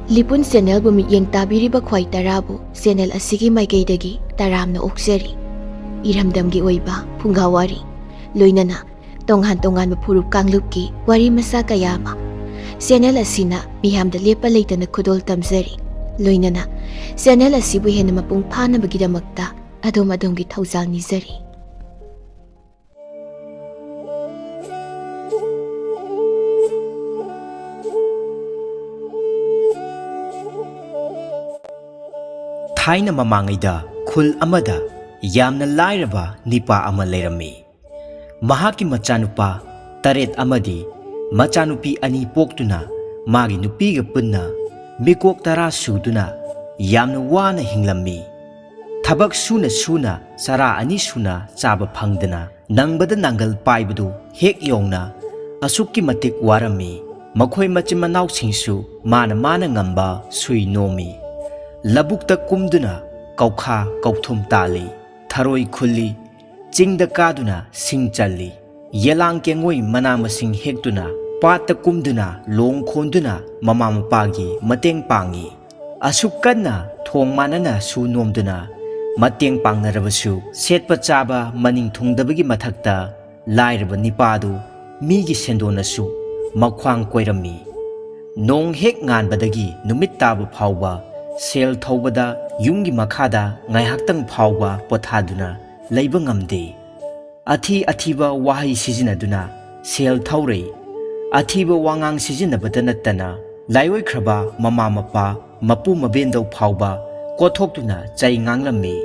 ꯂꯤꯄꯨꯟ ꯆꯦꯅꯦꯜꯕꯨ ꯃꯤꯠꯌꯦꯡ ꯇꯥꯕꯤꯔꯤꯕ ꯈ꯭ꯋꯥꯏ ꯇꯔꯥꯕꯨ ꯆꯦꯅꯦꯜ ꯑꯁꯤꯒꯤ ꯃꯥꯏꯀꯩꯗꯒꯤ ꯇꯔꯥꯝꯅ ꯑꯣꯛꯆꯔꯤ꯫ ꯏꯔꯝꯗꯝꯒꯤ ꯑꯣꯏꯕ ꯐꯨꯡꯒꯥꯋꯥꯔꯤ ꯂꯣꯏꯅꯅ ꯇꯣꯉꯥꯟ ꯇꯣꯉꯥꯟꯕ ꯐꯨꯔꯨꯞ ꯀꯥꯡꯂꯨꯞꯀꯤ ꯋꯥꯔꯤ ꯃꯆꯥ ꯀꯌꯥ ꯑꯃ ꯆꯦꯅꯦꯜ ꯑꯁꯤꯅ ꯃꯤꯌꯥꯝꯗ ꯂꯦꯞꯄ ꯂꯩꯇꯅ ꯈꯨꯗꯣꯜ ꯇꯝꯖꯔꯤ꯫ ꯂꯣꯏꯅꯅ ꯆꯦꯅꯦꯜ ꯑꯁꯤꯕꯨ ꯍꯦꯟꯅ ꯃꯄꯨꯡ ꯐꯥꯅꯕꯒꯤꯗꯃꯛꯇ ꯑꯗꯣꯝꯒꯤ ꯊꯧꯖꯥꯜ ꯅꯤꯖꯔꯤ꯫ ꯊꯥꯏꯅ ꯃꯃꯥꯡꯉꯩꯗ ꯈꯨꯜ ꯑꯃꯗ ꯌꯥꯝꯅ ꯂꯥꯏꯔꯕ ꯅꯤꯄꯥ ꯑꯃ ꯂꯩꯔꯝꯃꯤ꯫ ꯃꯍꯥꯛꯀꯤ ꯃꯆꯥꯅꯨꯄꯥ 8 ꯑꯃꯗꯤ ꯃꯆꯥꯅꯨꯄꯤ 2 ꯄꯣꯛꯇꯨꯅ ꯃꯥꯒꯤ ꯅꯨꯄꯤꯒ ꯄꯨꯟꯅ ꯃꯤꯀꯣꯛ 10 ꯁꯨꯗꯨꯅ ꯌꯥꯝꯅ ꯋꯥꯅ ꯍꯤꯡꯂꯝꯃꯤ꯫ ꯊꯕꯛ ꯁꯨꯅ ꯁꯨꯅ ꯆꯔꯥ 2 ꯁꯨꯅ ꯆꯥꯕ ꯐꯪꯗꯅ ꯅꯪꯕꯗ ꯅꯥꯡꯒꯜ ꯄꯥꯏꯕꯗꯨ ꯍꯦꯛ ꯌꯧꯅ ꯑꯁꯨꯛꯀꯤ ꯃꯇꯤꯛ ꯋꯥꯔꯝꯃꯤ꯫ ꯃꯈꯣꯏ ꯃꯆꯤꯟ ꯃꯅꯥꯎꯁꯤꯡꯁꯨ ꯃꯥꯅ ꯉꯝꯕ ꯁꯨꯏ ꯅꯣꯝꯃꯤ꯫ ꯂꯕꯨꯛꯇ ꯀꯨꯝꯗꯨꯅ ꯀꯧꯈꯥ ꯀꯧꯊꯨꯝ ꯇꯥꯜꯂꯤ, ꯊꯔꯣꯏ ꯈꯨꯜꯂꯤ, ꯆꯤꯡꯗ ꯀꯥꯗꯨꯅ ꯁꯤꯡ ꯆꯜꯂꯤ, ꯌꯦꯂꯥꯡ ꯀꯦꯡꯉꯣꯏ ꯃꯅꯥ ꯃꯁꯤꯡ ꯍꯦꯛꯇꯨꯅ ꯄꯥꯠꯇ ꯀꯨꯝꯗꯨꯅ ꯂꯣꯡ ꯈꯣꯟꯗꯨꯅ ꯃꯃꯥ ꯃꯄꯥꯒꯤ ꯃꯇꯦꯡ ꯄꯥꯡꯉꯤ꯫ ꯑꯁꯨꯛ ꯀꯟꯅ ꯊꯣꯡ ꯃꯥꯟꯅꯅ ꯁꯨ ꯅꯣꯝꯗꯨꯅ ꯃꯇꯦꯡ ꯄꯥꯡꯅꯔꯕꯁꯨ ꯁꯦꯠꯄ ꯆꯥꯕ ꯃꯅꯤꯡ ꯊꯨꯡꯗꯕꯒꯤ ꯃꯊꯛꯇ ꯂꯥꯏꯔꯕ ꯅꯤꯄꯥꯗꯨ ꯃꯤꯒꯤ ꯁꯦꯟꯗꯣꯟꯅꯁꯨ ꯃꯈ꯭ꯋꯥꯡ ꯀꯣꯏꯔꯝꯃꯤ꯫ ꯅꯣꯡ ꯍꯦꯛ ꯉꯥꯟꯕꯗꯒꯤ ꯅꯨꯃꯤꯠ ꯇꯥꯕ ꯐꯥꯎꯕ ꯁꯦꯜ ꯊꯧꯕꯗ ꯌꯨꯝꯒꯤ ꯃꯈꯥꯗ ꯉꯥꯏꯍꯥꯛꯇꯪ ꯐꯥꯎꯕ ꯄꯣꯊꯥꯗꯨꯅ ꯂꯩꯕ ꯉꯝꯗꯦ꯫ ꯑꯊꯤꯕ ꯋꯥꯍꯩ ꯁꯤꯖꯤꯟꯅꯗꯨꯅ ꯁꯦꯜ ꯊꯧꯔꯩ꯫ ꯑꯊꯤꯕ ꯋꯥꯉꯥꯡ ꯁꯤꯖꯤꯟꯅꯕꯇ ꯅꯠꯇꯅ ꯂꯥꯏꯑꯣꯏꯈ꯭ꯔꯕ ꯃꯃꯥ ꯃꯄꯥ ꯃꯄꯨ ꯃꯕꯦꯟꯗꯧ ꯐꯥꯎꯕ ꯀꯣꯊꯣꯛꯇꯨꯅ ꯆꯩ ꯉꯥꯡꯂꯝꯃꯤ꯫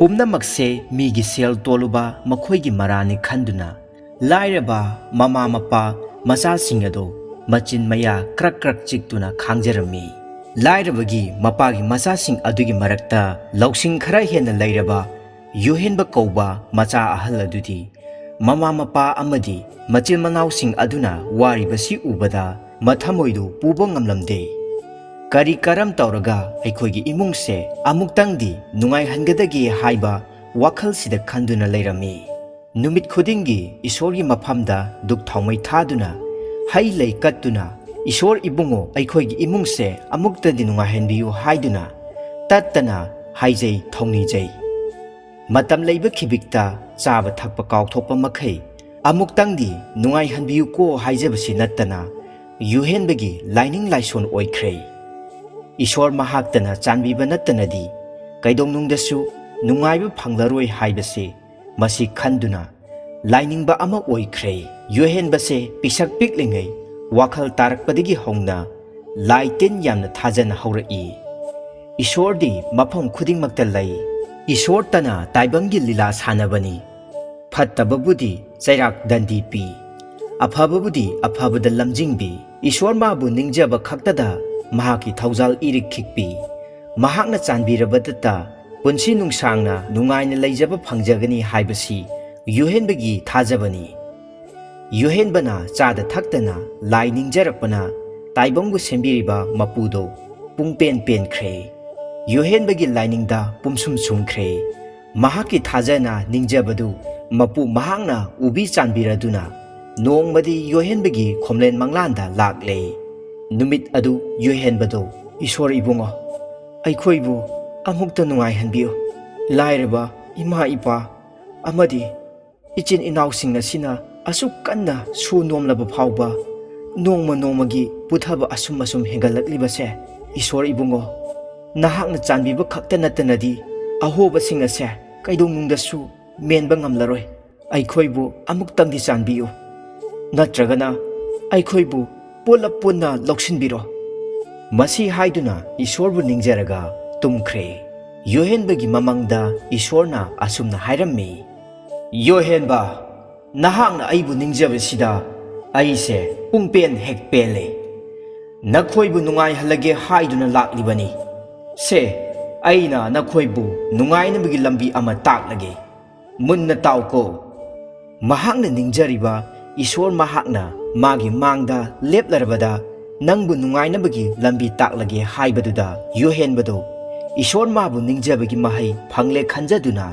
ꯄꯨꯝꯅꯃꯛꯁꯦ ꯃꯤꯒꯤ ꯁꯦꯜ ꯇꯣꯜꯂꯨꯕ ꯃꯈꯣꯏꯒꯤ ꯃꯔꯥꯅꯤ ꯈꯟꯗꯨꯅ ꯂꯥꯏꯔꯕ ꯃꯃꯥ ꯃꯄꯥ ꯃꯆꯥꯁꯤꯡ ꯑꯗꯨ ꯃꯆꯤꯟ ꯃꯌꯥ ꯀ꯭ꯔꯛ ꯀ꯭ꯔꯛ ꯆꯤꯛꯇꯨꯅ ꯈꯥꯡꯖꯔꯝꯃꯤ꯫ ꯂꯥꯏꯔꯕꯒꯤ ꯃꯄꯥꯒꯤ ꯃꯆꯥꯁꯤꯡ ꯑꯗꯨꯒꯤ ꯃꯔꯛꯇ ꯂꯧꯁꯤꯡ ꯈꯔ ꯍꯦꯟꯅ ꯂꯩꯔꯕ ꯌꯨꯍꯦꯟꯕ ꯀꯧꯕ ꯃꯆꯥ ꯑꯍꯜ ꯑꯗꯨꯗꯤ ꯃꯃꯥ ꯃꯄꯥ ꯑꯃꯗꯤ ꯃꯆꯤꯟ ꯃꯅꯥꯎꯁꯤꯡ ꯑꯗꯨꯅ ꯋꯥꯔꯤꯕꯁꯤ ꯎꯕꯗ ꯃꯊꯃꯣꯏꯗꯨ ꯄꯨꯕ ꯉꯝꯂꯝꯗꯦ꯫ ꯀꯔꯤ ꯀꯔꯝ ꯇꯧꯔꯒ ꯑꯩꯈꯣꯏꯒꯤ ꯏꯃꯨꯡꯁꯦ ꯑꯃꯨꯛꯇꯪꯗꯤ ꯅꯨꯡꯉꯥꯏꯍꯟꯒꯗꯒꯦ ꯍꯥꯏꯕ ꯋꯥꯈꯜꯁꯤꯗ ꯈꯟꯗꯨꯅ ꯂꯩꯔꯝꯃꯤ꯫ ꯅꯨꯃꯤꯠ ꯈꯨꯗꯤꯡꯒꯤ ꯏꯁꯣꯔꯒꯤ ꯃꯐꯝꯗ ꯗꯨꯛ ꯊꯥꯎꯃꯩ ꯊꯥꯗꯨꯅ ꯍꯩ ꯂꯩ ꯀꯠꯇꯨꯅ ꯏꯁꯣꯔ ꯏꯕꯨꯡꯉꯣ ꯑꯩꯈꯣꯏꯒꯤ ꯏꯃꯨꯡꯁꯦ ꯑꯃꯨꯛꯇꯗꯤ ꯅꯨꯡꯉꯥꯏꯍꯟꯕꯤꯌꯨ ꯍꯥꯏꯗꯨꯅ ꯇꯠꯇꯅ ꯍꯥꯏꯖꯩ ꯊꯧꯅꯤꯖꯩ꯫ ꯃꯇꯝ ꯂꯩꯕ ꯈꯤꯕꯤꯛꯇ ꯆꯥꯕ ꯊꯛꯄ ꯀꯥꯎꯊꯣꯛꯄ ꯃꯈꯩ ꯑꯃꯨꯛꯇꯪꯗꯤ ꯅꯨꯡꯉꯥꯏꯍꯟꯕꯤꯌꯨꯀꯣ ꯍꯥꯏꯖꯕꯁꯤ ꯅꯠꯇꯅ ꯌꯨꯍꯦꯟꯕꯒꯤ ꯂꯥꯏꯅꯤꯡ ꯂꯥꯏꯁꯣꯟ ꯑꯣꯏꯈ꯭ꯔꯦ꯫ ꯏꯁꯣꯔ ꯃꯍꯥꯛꯇꯅ ꯆꯥꯟꯕꯤꯕ ꯅꯠꯇꯅꯗꯤ ꯀꯩꯗꯧꯅꯨꯡꯗꯁꯨ ꯅꯨꯡꯉꯥꯏꯕ ꯐꯪꯂꯔꯣꯏ ꯍꯥꯏꯕꯁꯦ ꯃꯁꯤ ꯈꯟꯗꯨꯅ ꯂꯥꯏꯅꯤꯡꯕ ꯑꯃ ꯑꯣꯏꯈ꯭ꯔꯦ꯫ ꯌꯨꯍꯦꯟꯕꯁꯦ ꯄꯤꯁꯛ ꯄꯤꯛꯂꯤꯉꯩ ꯋꯥꯈꯜ ꯇꯥꯔꯛꯄꯗꯒꯤ ꯍꯧꯅ ꯂꯥꯏ ꯇꯤꯟ ꯌꯥꯝꯅ ꯊꯥꯖꯅ ꯍꯧꯔꯛꯏ꯫ ꯏꯁꯣꯔꯗꯤ ꯃꯐꯝ ꯈꯨꯗꯤꯡꯃꯛꯇ ꯂꯩ, ꯏꯁꯣꯔꯇꯅ ꯇꯥꯏꯕꯪꯒꯤ ꯂꯤꯂꯥ ꯁꯥꯟꯅꯕꯅꯤ꯫ ꯐꯠꯇꯕꯕꯨꯗꯤ ꯆꯩꯔꯥꯛ ꯗꯟꯗꯤ ꯄꯤ, ꯑꯐꯕꯕꯨꯗꯤ ꯑꯐꯕꯗ ꯂꯝꯖꯤꯡꯕꯤ꯫ ꯏꯁꯣꯔ ꯃꯥꯕꯨ ꯅꯤꯡꯖꯕ ꯈꯛꯇꯗ ꯃꯍꯥꯛꯀꯤ ꯊꯧꯖꯥꯜ ꯏꯔꯤꯛ ꯈꯤꯛꯄꯤ꯫ ꯃꯍꯥꯛꯅ ꯆꯥꯟꯕꯤꯔꯕꯗꯇ ꯄꯨꯟꯁꯤ ꯅꯨꯡꯁꯥꯡꯅ ꯅꯨꯡꯉꯥꯏꯅ ꯂꯩꯖꯕ ꯐꯪꯖꯒꯅꯤ ꯍꯥꯏꯕꯁꯤ ꯌꯨꯍꯦꯟꯕꯒꯤ ꯊꯥꯖꯕꯅꯤ꯫ ꯌꯨꯍꯦꯟꯕꯅ ꯆꯥꯗ ꯊꯛꯇꯅ ꯂꯥꯏ ꯅꯤꯡꯖꯔꯛꯄꯅ ꯇꯥꯏꯕꯪꯕꯨ ꯁꯦꯝꯕꯤꯔꯤꯕ ꯃꯄꯨꯗꯣ ꯄꯨꯡꯄꯦꯟ ꯄꯦꯟꯈ꯭ꯔꯦ꯫ ꯌꯨꯍꯦꯟꯕꯒꯤ ꯂꯥꯏꯅꯤꯡꯗ ꯄꯨꯝꯁꯨꯝ ꯁꯨꯝꯈ꯭ꯔꯦ꯫ ꯃꯍꯥꯛꯀꯤ ꯊꯥꯖꯅ ꯅꯤꯡꯖꯕꯗꯨ ꯃꯄꯨ ꯃꯍꯥꯛꯅ ꯎꯕꯤ ꯆꯥꯟꯕꯤꯔꯗꯨꯅ ꯅꯣꯡꯃꯗꯤ ꯌꯨꯍꯦꯟꯕꯒꯤ ꯈꯣꯝꯂꯦꯟ ꯃꯪꯂꯥꯟꯗ ꯂꯥꯛꯂꯦ꯫ ꯅꯨꯃꯤꯠ ꯑꯗꯨ ꯌꯨꯍꯦꯟꯕꯗꯣ ꯏꯁꯣꯔ ꯏꯕꯨꯡꯉꯣ ꯑꯩꯈꯣꯏꯕꯨ ꯑꯃꯨꯛꯇ ꯅꯨꯡꯉꯥꯏꯍꯟꯕꯤꯌꯨ꯫ ꯂꯥꯏꯔꯕ ꯏꯃꯥ ꯏꯄꯥ ꯑꯃꯗꯤ ꯏꯆꯤꯟ ꯏꯅꯥꯎꯁꯤꯡ ꯑꯁꯤꯅ ꯑꯁꯨꯛ ꯀꯟꯅ ꯁꯨ ꯅꯣꯝꯂꯕ ꯐꯥꯎꯕ ꯅꯣꯡꯃ ꯅꯣꯡꯃꯒꯤ ꯄꯨꯊꯕ ꯑꯁꯨꯝ ꯍꯦꯟꯒꯠꯂꯛꯂꯤꯕꯁꯦ ꯏꯁꯣꯔ ꯏꯕꯨꯡꯉꯣ ꯅꯍꯥꯛꯅ ꯆꯥꯟꯕꯤꯕ ꯈꯛꯇ ꯅꯠꯇꯅꯗꯤ ꯑꯍꯣꯕꯁꯤꯡ ꯑꯁꯦ ꯀꯩꯗꯧꯅꯨꯡꯗꯁꯨ ꯃꯦꯟꯕ ꯉꯝꯂꯔꯣꯏ꯫ ꯑꯩꯈꯣꯏꯕꯨ ꯑꯃꯨꯛꯇꯪꯗꯤ ꯆꯥꯟꯕꯤꯌꯨ, ꯅꯠꯇ꯭ꯔꯒꯅ ꯑꯩꯈꯣꯏꯕꯨ ꯄꯨꯟꯅ ꯂꯧꯁꯤꯟꯕꯤꯔꯣ꯫ ꯃꯁꯤ ꯍꯥꯏꯗꯨꯅ ꯏꯁꯣꯔꯕꯨ ꯅꯤꯡꯖꯔꯒ ꯇꯨꯝꯈ꯭ꯔꯦ꯫ ꯌꯨꯍꯦꯟꯕꯒꯤ ꯃꯃꯪꯗ ꯏꯁꯣꯔꯅ ꯑꯁꯨꯝꯅ ꯍꯥꯏꯔꯝꯃꯤ, ꯌꯨꯍꯦꯟꯕ, ꯅꯍꯥꯛꯅ ꯑꯩꯕꯨ ꯅꯤꯡꯖꯕꯁꯤꯗ ꯑꯩꯁꯦ ꯄꯨꯡꯄꯦꯟ ꯍꯦꯛ ꯄꯦꯜꯂꯦ꯫ ꯅꯈꯣꯏꯕꯨ ꯅꯨꯡꯉꯥꯏꯍꯜꯂꯒꯦ ꯍꯥꯏꯗꯨꯅ ꯂꯥꯛꯂꯤꯕꯅꯤ꯫ ꯁꯦ ꯑꯩꯅ ꯅꯈꯣꯏꯕꯨ ꯅꯨꯡꯉꯥꯏꯅꯕꯒꯤ ꯂꯝꯕꯤ ꯑꯃ ꯇꯥꯛꯂꯒꯦ, ꯃꯨꯟꯅ ꯇꯥꯎꯀꯣ꯫ ꯃꯍꯥꯛꯅ ꯅꯤꯡꯖꯔꯤꯕ ꯏꯁꯣꯔ ꯃꯍꯥꯛꯅ ꯃꯥꯒꯤ ꯃꯥꯡꯗ ꯂꯦꯞꯂꯔꯕꯗ ꯅꯪꯕꯨ ꯅꯨꯡꯉꯥꯏꯅꯕꯒꯤ ꯂꯝꯕꯤ ꯇꯥꯛꯂꯒꯦ ꯍꯥꯏꯕꯗꯨꯗ ꯌꯨꯍꯦꯟꯕꯗꯣ ꯏꯁꯣꯔ ꯃꯥꯕꯨ ꯅꯤꯡꯖꯕꯒꯤ ꯃꯍꯩ ꯐꯪꯂꯦ ꯈꯟꯖꯗꯨꯅ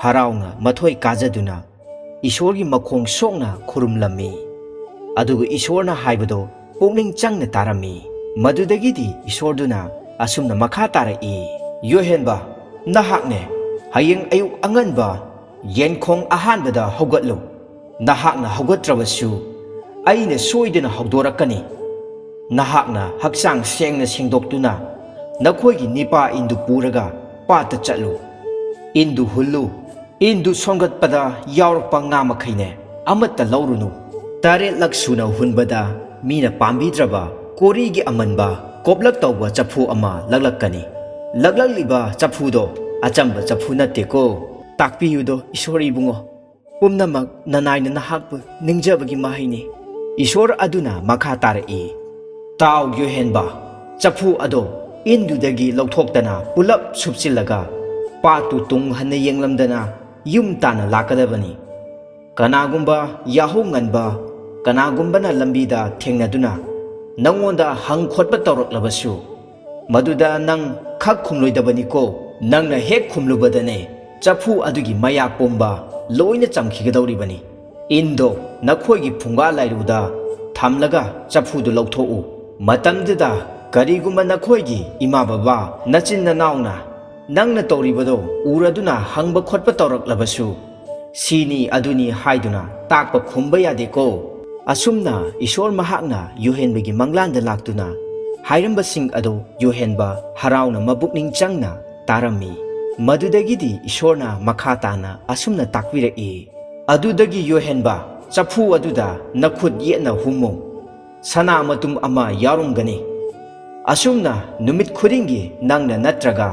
ꯍꯔꯥꯎꯅ ꯃꯊꯣꯏ ꯀꯥꯖꯗꯨꯅ ꯏꯁꯣꯔꯒꯤ ꯃꯈꯣꯡ ꯁꯣꯛꯅ ꯈꯨꯔꯨꯝꯂꯝꯃꯤ꯫ ꯑꯗꯨꯒ ꯏꯁꯣꯔꯅ ꯍꯥꯏꯕꯗꯣ ꯄꯨꯛꯅꯤꯡ ꯆꯪꯅ ꯇꯥꯔꯝꯃꯤ꯫ ꯃꯗꯨꯗꯒꯤꯗꯤ ꯏꯁꯣꯔꯗꯨꯅ ꯑꯁꯨꯝꯅ ꯃꯈꯥ ꯇꯥꯔꯛꯏ, ꯌꯣꯍꯦꯟꯕ, ꯅꯍꯥꯛꯅꯦ ꯍꯌꯦꯡ ꯑꯌꯨꯛ ꯑꯉꯟꯕ ꯌꯦꯟꯈꯣꯡ ꯑꯍꯥꯟꯕꯗ ꯍꯧꯒꯠꯂꯨ꯫ ꯅꯍꯥꯛꯅ ꯍꯧꯒꯠꯇ꯭ꯔꯕꯁꯨ ꯑꯩꯅ ꯁꯣꯏꯗꯅ ꯍꯧꯗꯣꯔꯛꯀꯅꯤ꯫ ꯅꯍꯥꯛꯅ ꯍꯛꯆꯥꯡ ꯁꯦꯡꯅ ꯁꯦꯡꯗꯣꯛꯇꯨꯅ ꯅꯈꯣꯏꯒꯤ ꯅꯤꯄꯥ ꯏꯟꯗꯨ ꯄꯨꯔꯒ ꯄꯥꯠꯇ ꯆꯠꯂꯨ꯫ ꯏꯟꯗꯨ ꯍꯨꯜꯂꯨ꯫ ꯏꯟꯗꯨ ꯁꯣꯟꯒꯠꯄꯗ ꯌꯥꯎꯔꯛꯄ ꯉꯥ ꯃꯈꯩꯅꯦ, ꯑꯃꯠꯇ ꯂꯧꯔꯨꯅꯨ꯫ 7ꯂꯛ ꯁꯨꯅ ꯍꯨꯟꯕꯗ ꯃꯤꯅ ꯄꯥꯝꯕꯤꯗ꯭ꯔꯕ ꯀꯣꯔꯤꯒꯤ ꯑꯃꯟꯕ ꯀꯣꯞꯂꯛ ꯇꯧꯕ ꯆꯐꯨ ꯑꯃ ꯂꯛꯂꯛꯀꯅꯤ꯫ ꯂꯛꯂꯛꯂꯤꯕ ꯆꯐꯨꯗꯣ ꯑꯆꯝꯕ ꯆꯐꯨ ꯅꯠꯇꯦꯀꯣ꯫ ꯇꯥꯛꯄꯤꯌꯨꯗꯣ ꯏꯁꯣꯔ ꯏꯕꯨꯡꯉꯣ, ꯄꯨꯝꯅꯃꯛ ꯅꯅꯥꯏꯅ ꯅꯍꯥꯛꯄꯨ ꯅꯤꯡꯖꯕꯒꯤ ꯃꯍꯩꯅꯤ꯫ ꯏꯁꯣꯔ ꯑꯗꯨꯅ ꯃꯈꯥ ꯇꯥꯔꯛꯏ, ꯇꯥꯎ ꯌꯣꯍꯦꯟꯕ, ꯆꯐꯨ ꯑꯗꯣ ꯏꯟꯗꯨꯗꯒꯤ ꯂꯧꯊꯣꯛꯇꯅ ꯄꯨꯂꯞ ꯁꯨꯞꯆꯤꯜꯂꯒ ꯄꯥꯠꯇꯨ ꯇꯨꯡ ꯍꯟꯅ ꯌꯦꯡꯂꯝꯗꯅ ꯌꯨꯝ ꯇꯥꯟꯅ ꯂꯥꯛꯀꯗꯕꯅꯤ꯫ ꯀꯅꯥꯒꯨꯝꯕ ꯌꯥꯍꯧ ꯉꯟꯕ ꯀꯅꯥꯒꯨꯝꯕꯅ ꯂꯝꯕꯤꯗ ꯊꯦꯡꯅꯗꯨꯅ ꯅꯪꯉꯣꯟꯗ ꯍꯪ ꯈꯣꯠꯄ ꯇꯧꯔꯛꯂꯕꯁꯨ ꯃꯗꯨꯗ ꯅꯪ ꯈꯛ ꯈꯨꯝꯂꯣꯏꯗꯕꯅꯤꯀꯣ꯫ ꯅꯪꯅ ꯍꯦꯛ ꯈꯨꯝꯂꯨꯕꯗꯅꯦ ꯆꯐꯨ ꯑꯗꯨꯒꯤ ꯃꯌꯥꯛ ꯄꯨꯝꯕ ꯂꯣꯏꯅ ꯆꯝꯈꯤꯒꯗꯧꯔꯤꯕꯅꯤ꯫ ꯏꯟꯗꯣ ꯅꯈꯣꯏꯒꯤ ꯐꯨꯡꯒꯥ ꯂꯥꯏꯔꯨꯗ ꯊꯝꯂꯒ ꯆꯐꯨꯗꯨ ꯂꯧꯊꯣꯛꯎ꯫ ꯃꯇꯝꯗꯨꯗ ꯀꯔꯤꯒꯨꯝꯕ ꯅꯈꯣꯏꯒꯤ ꯏꯃꯥ ꯕꯕꯥ ꯅꯆꯤꯟ ꯅꯅꯥꯎꯅ ꯅꯪꯅ ꯇꯧꯔꯤꯕꯗꯣ ꯎꯔꯗꯨꯅ ꯍꯪꯕ ꯈꯣꯠꯄ ꯇꯧꯔꯛꯂꯕꯁꯨ ꯁꯤꯅꯤ ꯑꯗꯨꯅꯤ ꯍꯥꯏꯗꯨꯅ ꯇꯥꯛꯄ ꯈꯨꯝꯕ ꯌꯥꯗꯦꯀꯣ꯫ ꯑꯁꯨꯝꯅ ꯏꯁꯣꯔ ꯃꯍꯥꯛꯅ ꯌꯣꯍꯦꯟꯕꯒꯤ ꯃꯪꯂꯥꯟꯗ ꯂꯥꯛꯇꯨꯅ ꯍꯥꯏꯔꯝꯕꯁꯤꯡ ꯑꯗꯨ ꯌꯣꯍꯦꯟꯕ ꯍꯔꯥꯎꯅ ꯃꯕꯨꯛꯅꯤꯡ ꯆꯪꯅ ꯇꯥꯔꯝꯃꯤ꯫ ꯃꯗꯨꯗꯒꯤꯗꯤ ꯏꯁꯣꯔꯅ ꯃꯈꯥ ꯇꯥꯅ ꯑꯁꯨꯝꯅ ꯇꯥꯛꯄꯤꯔꯛꯏ, ꯑꯗꯨꯗꯒꯤ ꯌꯣꯍꯦꯟꯕ, ꯆꯐꯨ ꯑꯗꯨꯗ ꯅꯈꯨꯠ ꯌꯦꯠꯅ ꯍꯨꯝꯃꯨ꯫ ꯁꯅꯥ ꯃꯇꯨꯝ ꯑꯃ ꯌꯥꯎꯔꯝꯒꯅꯤ꯫ ꯑꯁꯨꯝꯅ ꯅꯨꯃꯤꯠ ꯈꯨꯗꯤꯡꯒꯤ ꯅꯪꯅ ꯅꯠꯇ꯭ꯔꯒ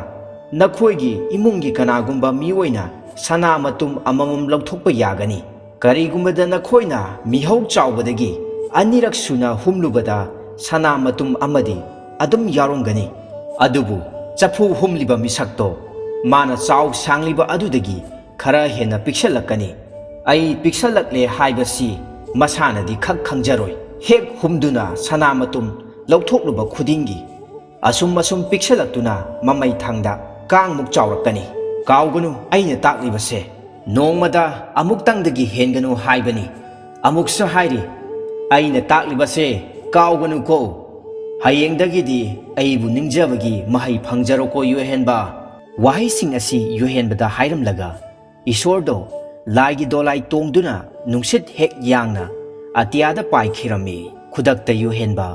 ꯅꯈꯣꯏꯒꯤ ꯏꯃꯨꯡꯒꯤ ꯀꯅꯥꯒꯨꯝꯕ ꯃꯤꯑꯣꯏꯅ ꯁꯅꯥ ꯃꯇꯨꯝ ꯑꯃꯃꯝ ꯂꯧꯊꯣꯛꯄ ꯌꯥꯒꯅꯤ꯫ ꯀꯔꯤꯒꯨꯝꯕꯗ ꯅꯈꯣꯏꯅ ꯃꯤꯍꯧ ꯆꯥꯎꯕꯗꯒꯤ 2ꯔꯛ ꯁꯨꯅ ꯍꯨꯝꯂꯨꯕꯗ ꯁꯅꯥ ꯃꯇꯨꯝ ꯑꯃꯗꯤ ꯑꯗꯨꯝ ꯌꯥꯎꯔꯝꯒꯅꯤ꯫ ꯑꯗꯨꯕꯨ ꯆꯐꯨ ꯍꯨꯝꯂꯤꯕ ꯃꯤꯁꯛꯇꯣ ꯃꯥꯅ ꯆꯥꯎ ꯁꯥꯡꯂꯤꯕ ꯑꯗꯨꯗꯒꯤ ꯈꯔ ꯍꯦꯟꯅ ꯄꯤꯛꯁꯜꯂꯛꯀꯅꯤ꯫ ꯑꯩ ꯄꯤꯛꯁꯜꯂꯛꯂꯦ ꯍꯥꯏꯕꯁꯤ ꯃꯁꯥꯅꯗꯤ ꯈꯛ ꯈꯪꯖꯔꯣꯏ, ꯍꯦꯛ ꯍꯨꯝꯗꯨꯅ ꯁꯅꯥ ꯃꯇꯨꯝ ꯂꯧꯊꯣꯛꯂꯨꯕ ꯈꯨꯗꯤꯡꯒꯤ ꯑꯁꯨꯝ ꯄꯤꯛꯁꯜꯂꯛꯇꯨꯅ ꯃꯃꯩ ꯊꯪꯗ ꯀꯥꯡꯃꯨꯛ ꯆꯥꯎꯔꯛꯀꯅꯤ꯫ ꯀꯥꯎꯒꯅꯨ ꯑꯩꯅ ꯇꯥꯛꯂꯤꯕꯁꯦ ꯅꯣꯡꯃꯗ ꯑꯃꯨꯛꯇꯪꯗꯒꯤ ꯍꯦꯟꯒꯅꯨ ꯍꯥꯏꯕꯅꯤ꯫ ꯑꯃꯨꯛꯁꯨ ꯍꯥꯏꯔꯤ, ꯑꯩꯅ ꯇꯥꯛꯂꯤꯕꯁꯦ ꯀꯥꯎꯒꯅꯨꯀꯣ꯫ ꯍꯌꯦꯡꯗꯒꯤꯗꯤ ꯑꯩꯕꯨ ꯅꯤꯡꯖꯕꯒꯤ ꯃꯍꯩ ꯐꯪꯖꯔꯣꯀꯣ ꯌꯣꯍꯦꯟꯕ꯫ ꯋꯥꯍꯩꯁꯤꯡ ꯑꯁꯤ ꯌꯣꯍꯦꯟꯕꯗ ꯍꯥꯏꯔꯝꯂꯒ ꯏꯁꯣꯔꯗꯣ ꯂꯥꯏꯒꯤ ꯗꯣꯂꯥꯏ ꯇꯣꯡꯗꯨꯅ ꯅꯨꯡꯁꯤꯠ ꯍꯦꯛ ꯌꯥꯡꯅ ꯑꯇꯤꯌꯥꯗ ꯄꯥꯏꯈꯤꯔꯝꯃꯤ꯫ ꯈꯨꯗꯛꯇ ꯌꯣꯍꯦꯟꯕ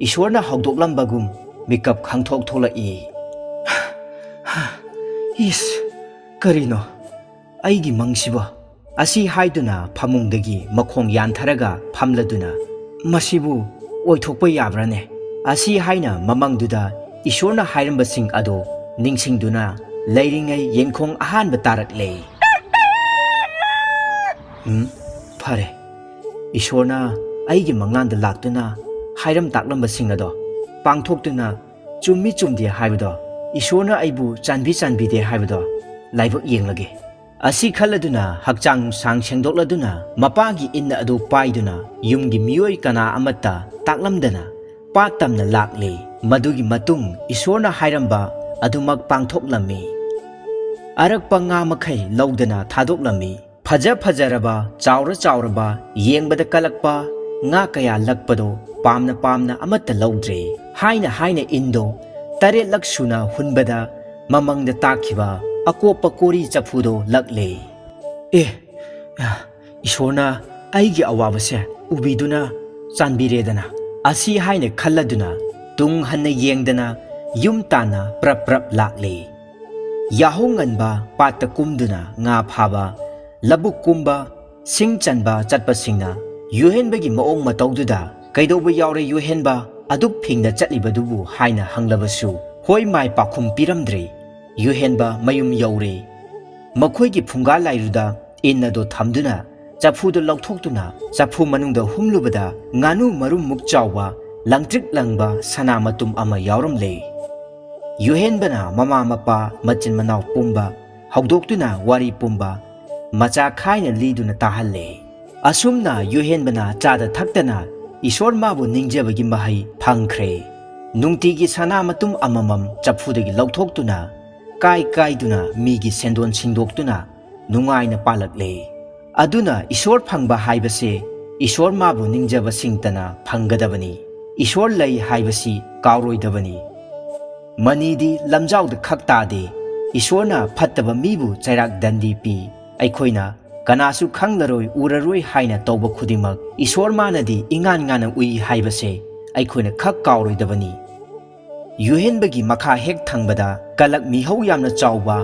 ꯏꯁꯣꯔꯅ ꯍꯧꯗꯣꯛꯂꯝꯕꯒꯨꯝ ꯃꯤꯀꯞ ꯈꯪꯊꯣꯛ ꯊꯣꯛꯂꯛꯏ꯫ ꯏꯁ, ꯀꯔꯤꯅꯣ ꯑꯩꯒꯤ ꯃꯪꯁꯤꯕꯣ? ꯑꯁꯤ ꯍꯥꯏꯗꯨꯅ ꯐꯃꯨꯡꯗꯒꯤ ꯃꯈꯣꯡ ꯌꯥꯟꯊꯔꯒ ꯐꯝꯂꯗꯨꯅ ꯃꯁꯤꯕꯨ ꯑꯣꯏꯊꯣꯛꯄ ꯌꯥꯕ꯭ꯔꯥꯅꯦ? ꯑꯁꯤ ꯍꯥꯏꯅ ꯃꯃꯪꯗꯨꯗ ꯏꯁꯣꯔꯅ ꯍꯥꯏꯔꯝꯕꯁꯤꯡ ꯑꯗꯣ ꯅꯤꯡꯁꯤꯡꯗꯨꯅ ꯂꯩꯔꯤꯉꯩ ꯌꯦꯟꯈꯣꯡ ꯑꯍꯥꯟꯕ ꯇꯥꯔꯛꯂꯦ꯫ ꯐꯔꯦ, ꯏꯁꯣꯔꯅ ꯑꯩꯒꯤ ꯃꯪꯂꯥꯟꯗ ꯂꯥꯛꯇꯨꯅ ꯍꯥꯏꯔꯝ ꯇꯥꯛꯂꯝꯕꯁꯤꯡ ꯑꯗꯣ ꯄꯥꯡꯊꯣꯛꯇꯨꯅ ꯆꯨꯝꯃꯤ ꯆꯨꯝꯗꯦ ꯍꯥꯏꯕꯗꯣ, ꯏꯁꯣꯔꯅ ꯑꯩꯕꯨ ꯆꯥꯟꯕꯤꯗꯦ ꯍꯥꯏꯕꯗꯣ ꯂꯥꯏꯕꯛ ꯌꯦꯡꯂꯒꯦ꯫ ꯑꯁꯤ ꯈꯜꯂꯗꯨꯅ ꯍꯛꯆꯥꯡ ꯅꯨꯡꯁꯥꯡ ꯁꯦꯡꯗꯣꯛꯂꯗꯨꯅ ꯃꯄꯥꯒꯤ ꯏꯟ ꯑꯗꯨ ꯄꯥꯏꯗꯨꯅ ꯌꯨꯝꯒꯤ ꯃꯤꯑꯣꯏ ꯀꯅꯥ ꯑꯃꯠꯇ ꯇꯥꯛꯂꯝꯗꯅ ꯄꯥꯠ ꯇꯝꯅ ꯂꯥꯛꯂꯦ꯫ ꯃꯗꯨꯒꯤ ꯃꯇꯨꯡ ꯏꯁꯣꯔꯅ ꯍꯥꯏꯔꯝꯕ ꯑꯗꯨꯃꯛ ꯄꯥꯡꯊꯣꯛꯂꯝꯃꯤ꯫ ꯑꯔꯛꯄ ꯉꯥ ꯃꯈꯩ ꯂꯧꯗꯅ ꯊꯥꯗꯣꯛꯂꯝꯃꯤ꯫ ꯐꯖꯔꯕ ꯆꯥꯎꯔꯕ ꯌꯦꯡꯕꯗ ꯀꯜꯂꯛꯄ ꯉꯥ ꯀꯌꯥ ꯂꯛꯄꯗꯣ ꯄꯥꯝꯅ ꯑꯃꯠꯇ ꯂꯧꯗ꯭ꯔꯦ꯫ ꯍꯥꯏꯅ ꯏꯟꯗꯣ 7ꯂꯛ ꯁꯨꯅ ꯍꯨꯟꯕꯗ ꯃꯃꯪꯗ ꯇꯥꯛꯈꯤꯕ ꯑꯀꯣꯞꯄ ꯀꯣꯔꯤ ꯆꯐꯨꯗꯣ ꯂꯛꯂꯦ꯫ ꯏꯁꯣꯔꯅ ꯑꯩꯒꯤ ꯑꯋꯥꯕꯁꯦ ꯎꯕꯤꯗꯨꯅ ꯆꯥꯟꯕꯤꯔꯦꯗꯅ, ꯑꯁꯤ ꯍꯥꯏꯅ ꯈꯜꯂꯗꯨꯅ ꯇꯨꯡ ꯍꯟꯅ ꯌꯦꯡꯗꯅ ꯌꯨꯝ ꯇꯥꯟꯅ ꯄ꯭ꯔꯞ ꯂꯥꯛꯂꯦ꯫ ꯌꯥꯍꯧ ꯉꯟꯕ ꯄꯥꯠꯇ ꯀꯨꯝꯗꯨꯅ ꯉꯥ ꯐꯥꯕ, ꯂꯧꯕꯨꯛ ꯀꯨꯝꯕ, ꯁꯤꯡ ꯆꯟꯕ ꯆꯠꯄꯁꯤꯡꯅ ꯌꯣꯍꯦꯟꯕꯒꯤ ꯃꯑꯣꯡ ꯃꯇꯧꯗꯨꯗ ꯀꯩꯗꯧꯕ ꯌꯥꯎꯔꯦ ꯌꯣꯍꯦꯟꯕ ꯑꯗꯨꯛ ꯐꯤꯡꯅ ꯆꯠꯂꯤꯕꯗꯨꯕꯨ ꯍꯥꯏꯅ ꯍꯪꯂꯕꯁꯨ ꯍꯣꯏ ꯃꯥꯏ ꯄꯥꯎꯈꯨꯝ ꯄꯤꯔꯝꯗ꯭ꯔꯦ꯫ ꯌꯣꯍꯦꯟꯕ ꯃꯌꯨꯝ ꯌꯧꯔꯦ꯫ ꯃꯈꯣꯏꯒꯤ ꯐꯨꯡꯒꯥ ꯂꯥꯏꯔꯨꯗ ꯏꯟ ꯑꯗꯨ ꯊꯝꯗꯨꯅ ꯆꯐꯨꯗꯨ ꯂꯧꯊꯣꯛꯇꯨꯅ ꯆꯐꯨ ꯃꯅꯨꯡꯗ ꯍꯨꯝꯂꯨꯕꯗ ꯉꯥꯅꯨ ꯃꯔꯨꯝꯃꯨꯛ ꯆꯥꯎꯕ ꯂꯪꯇ꯭ꯔꯤꯛ ꯂꯪꯕ ꯁꯅꯥ ꯃꯇꯨꯝ ꯑꯃ ꯌꯥꯎꯔꯝꯂꯦ꯫ ꯌꯣꯍꯦꯟꯕꯅ ꯃꯃꯥ ꯃꯄꯥ ꯃꯆꯤꯟ ꯃꯅꯥꯎ ꯄꯨꯝꯕ ꯍꯧꯗꯣꯛꯇꯨꯅ ꯋꯥꯔꯤ ꯄꯨꯝꯕ ꯃꯆꯥ ꯈꯥꯏꯅ ꯂꯤꯗꯨꯅ ꯇꯥꯍꯜꯂꯦ꯫ ꯑꯁꯨꯝꯅ ꯌꯣꯍꯦꯟꯕꯅ ꯆꯥꯗ ꯊꯛꯇꯅ ꯏꯁꯣꯔ ꯃꯥꯕꯨ ꯅꯤꯡꯖꯕꯒꯤ ꯃꯍꯩ ꯐꯪꯈ꯭ꯔꯦ꯫ ꯅꯨꯡꯇꯤꯒꯤ ꯁꯅꯥ ꯃꯇꯨꯝ ꯑꯃꯃꯝ ꯆꯐꯨꯗꯒꯤ ꯂꯧꯊꯣꯛꯇꯨꯅ ꯀꯥꯏꯗꯨꯅ ꯃꯤꯒꯤ ꯁꯦꯟꯗꯣꯟ ꯁꯤꯡꯗꯣꯛꯇꯨꯅ ꯅꯨꯡꯉꯥꯏꯅ ꯄꯥꯜꯂꯛꯂꯦ꯫ ꯑꯗꯨꯅ ꯏꯁꯣꯔ ꯐꯪꯕ ꯍꯥꯏꯕꯁꯦ ꯏꯁꯣꯔ ꯃꯥꯕꯨ ꯅꯤꯡꯖꯕꯁꯤꯡꯇꯅ ꯐꯪꯒꯗꯕꯅꯤ꯫ ꯏꯁꯣꯔ ꯂꯩ ꯍꯥꯏꯕꯁꯤ ꯀꯥꯎꯔꯣꯏꯗꯕꯅꯤ ꯃꯅꯤꯗꯤ ꯂꯝꯖꯥꯎꯗ ꯈꯛ ꯇꯥꯗꯦ ꯏꯁꯣꯔꯅ ꯐꯠꯇꯕ ꯃꯤꯕꯨ ꯆꯩꯔꯥꯛ ꯗꯟꯗꯤ ꯄꯤ ꯑꯩꯈꯣꯏꯅ ꯀꯅꯥꯁꯨ ꯈꯪꯂꯔꯣꯏ ꯎꯔꯔꯣꯏ ꯍꯥꯏꯅ ꯇꯧꯕ ꯈꯨꯗꯤꯡꯃꯛ ꯏꯁꯣꯔ ꯃꯥꯅꯗꯤ ꯏꯉꯥꯟ ꯉꯥꯟꯅ ꯎꯏ ꯍꯥꯏꯕꯁꯦ ꯑꯩꯈꯣꯏꯅ ꯈꯛ ꯀꯥꯎꯔꯣꯏꯗꯕꯅꯤ ꯌꯨꯍꯦꯟꯕꯒꯤ ꯃꯈꯥ ꯍꯦꯛ ꯊꯪꯕꯗ ꯀꯂꯛ ꯃꯤꯍꯧ ꯌꯥꯝꯅ ꯆꯥꯎꯕ